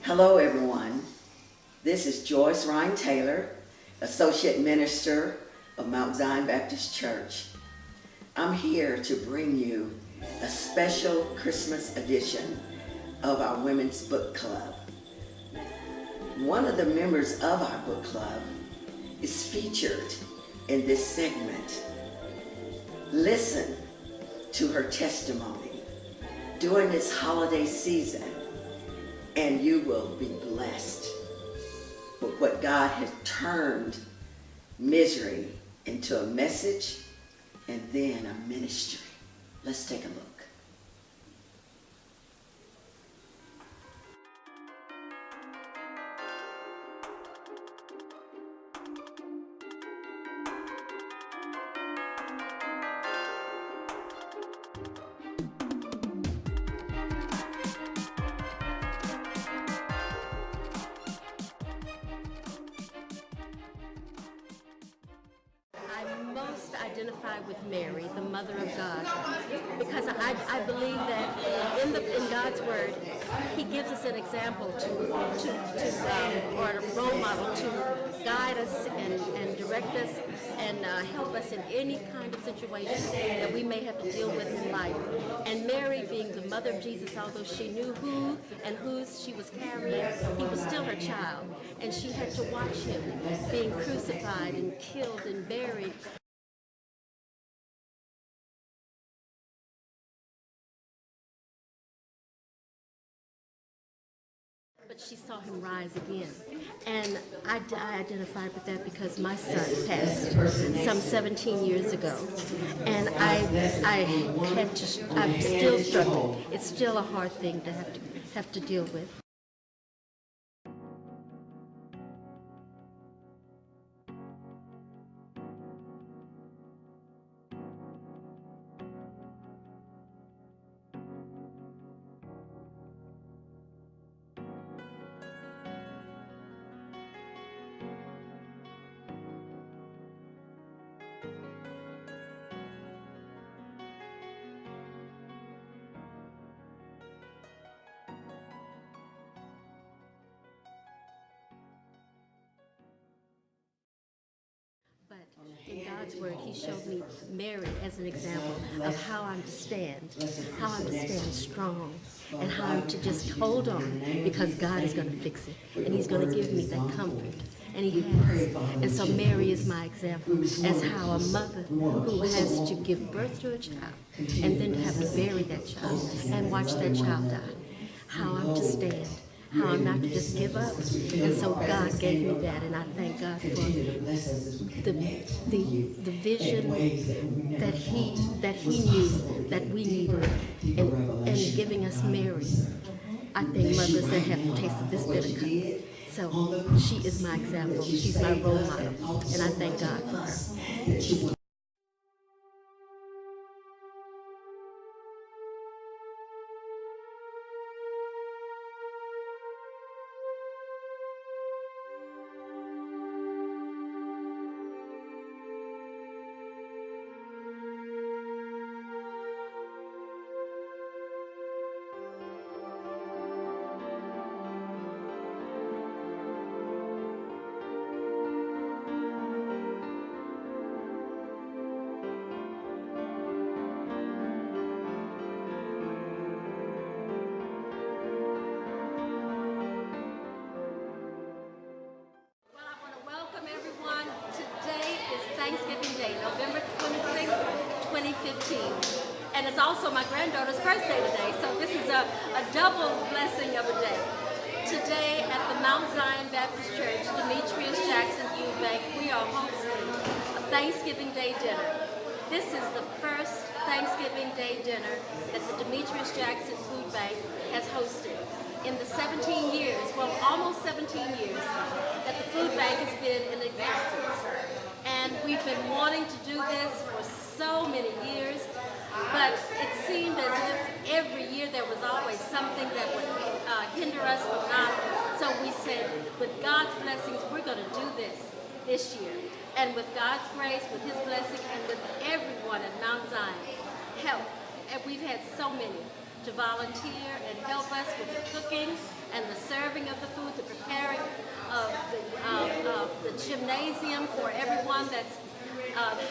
Hello everyone, this is Joyce Ryan Taylor, Associate Minister of Mount Zion Baptist Church. I'm here to bring you a special Christmas edition of our Women's Book Club. One of the members of our book club is featured in this segment. Listen to her testimony during this holiday season, and you will be blessed with what God has turned misery into a message and then a ministry. Let's take a look. I most identify with Mary, the Mother of God, because I believe that in God's Word, He gives us an example or a role model to guide us and direct us and help us in any kind of situation that we may have to deal with in life. And Mary, being the mother of Jesus, although she knew who and whose she was carrying, he was still her child, and she had to watch him being crucified and killed and buried. But she saw him rise again. And I identified with that because my son passed some 17 years ago. And I'm still struggling. It's still a hard thing to have to deal with. But in God's Word, He showed me Mary as an example of how I'm to stand strong, and how I'm to just hold on, because God is going to fix it, and He's going to give me that comfort, and He has. And so Mary is my example as how a mother who has to give birth to a child and then to have to bury that child and watch that child die, how I'm to stand, how I'm not to just give up. And so God gave me that, and I thank God for the vision that He knew that we needed, and giving us Mary. I think mothers that have tasted this bitter cup. So she is my example. She's my role model, and I thank God for her. Thanksgiving Day, November 26th, 2015. And it's also my granddaughter's birthday today, so this is a double blessing of a day. Today at the Mount Zion Baptist Church, Denise Jackson Food Bank, we are hosting a Thanksgiving Day dinner. This is the first Thanksgiving Day dinner that the Demetrius Jackson Food Bank has hosted. In the 17 years, well, almost 17 years, that the food bank has been in existence. And we've been wanting to do this for so many years, but it seemed as if every year there was always something that would hinder us from not. So we said, with God's blessings, we're going to do this year. And with God's grace, with His blessing, and with everyone at Mount Zion, help. And we've had so many to volunteer and help us. us with the cooking and the serving of the food, the preparing of the gymnasium for everyone that's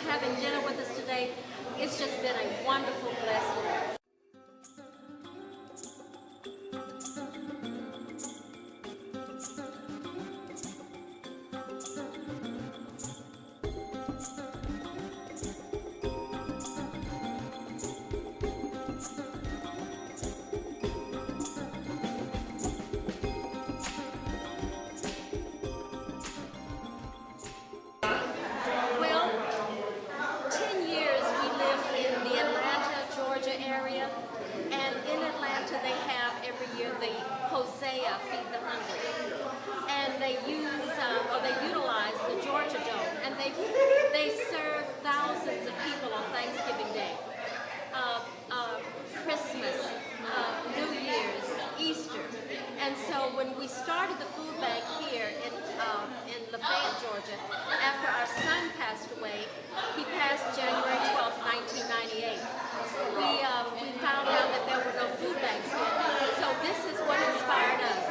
having dinner with us today. It's just been a wonderful blessing. Well, 10 years we lived in the Atlanta, Georgia area, and in Atlanta they have every year the Hosea Feed the Hungry, and they utilize the Georgia Dome, and they serve thousands of people on Thanksgiving Day, Christmas, New Year's, Easter. And so when we started the food bank here in LaFayette, Georgia, after our son passed away, he passed January 12th, 1998. We found out that there were no food banks here. So this is what inspired us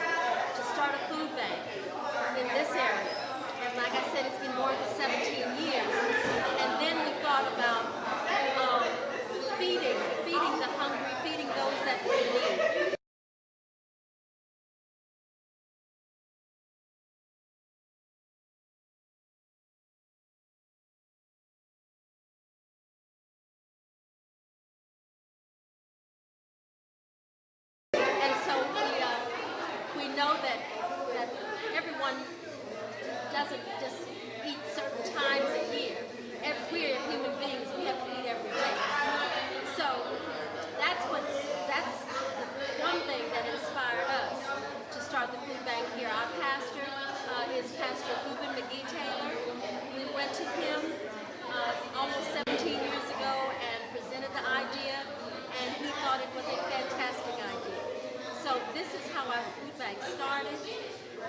to start a food bank in this area. And like I said, it's been more than 17 years. And then we thought about feeding the hungry, feeding those that were in need. And so we know that everyone doesn't just eat certain times a year. We're human beings, we have to eat every day. So that's one thing that inspired us to start the food bank here. Our pastor is Pastor Rheubin McGee Taylor. We went to him almost 17 years ago and presented the idea, and he thought it was a fantastic idea. So this is how our food bank started,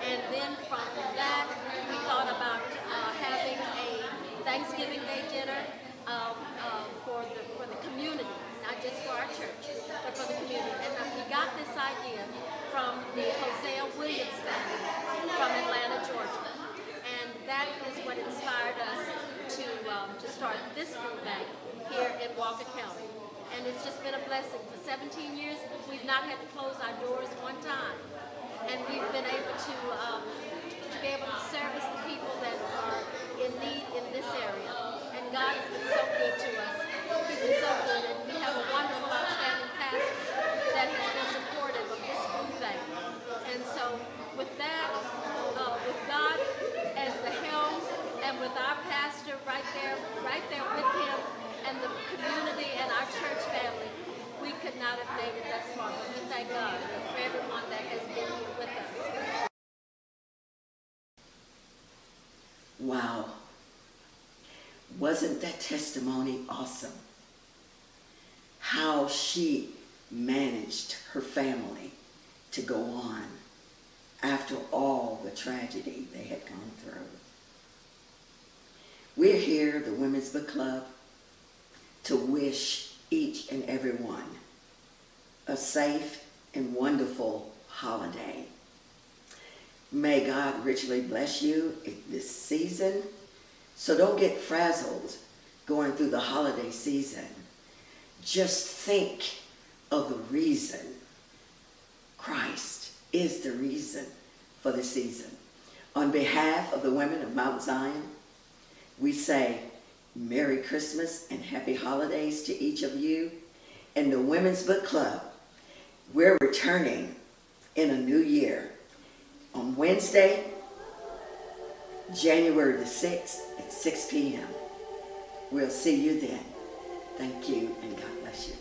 and then from that we thought about having a Thanksgiving Day dinner for the community, not just for our church, but for the community. And we got this idea from the Hosea Williams family from Atlanta, Georgia, and that is what inspired us to start this food bank here in Walker County. And it's just been a blessing. For 17 years, we've not had to close our doors one time. And we've been able to be able to service the people that are in need in this area. And God has been so good to us. He's been so good. And we have a wonderful, outstanding pastor that has been supportive of this food bank. And so with that, with God as the helm, and with our pastor right there with him, and the community and our church family, we could not have made it thus far. But we thank God for everyone that has been here with us. Wow. Wasn't that testimony awesome? How she managed her family to go on after all the tragedy they had gone through. We're here, the Women's Book Club, to wish each and every one a safe and wonderful holiday. May God richly bless you in this season. So don't get frazzled going through the holiday season. Just think of the reason. Christ is the reason for the season. On behalf of the women of Mount Zion, we say Merry Christmas and Happy Holidays to each of you. And the Women's Book Club, we're returning in a new year on Wednesday, January the 6th at 6 p.m. We'll see you then. Thank you and God bless you.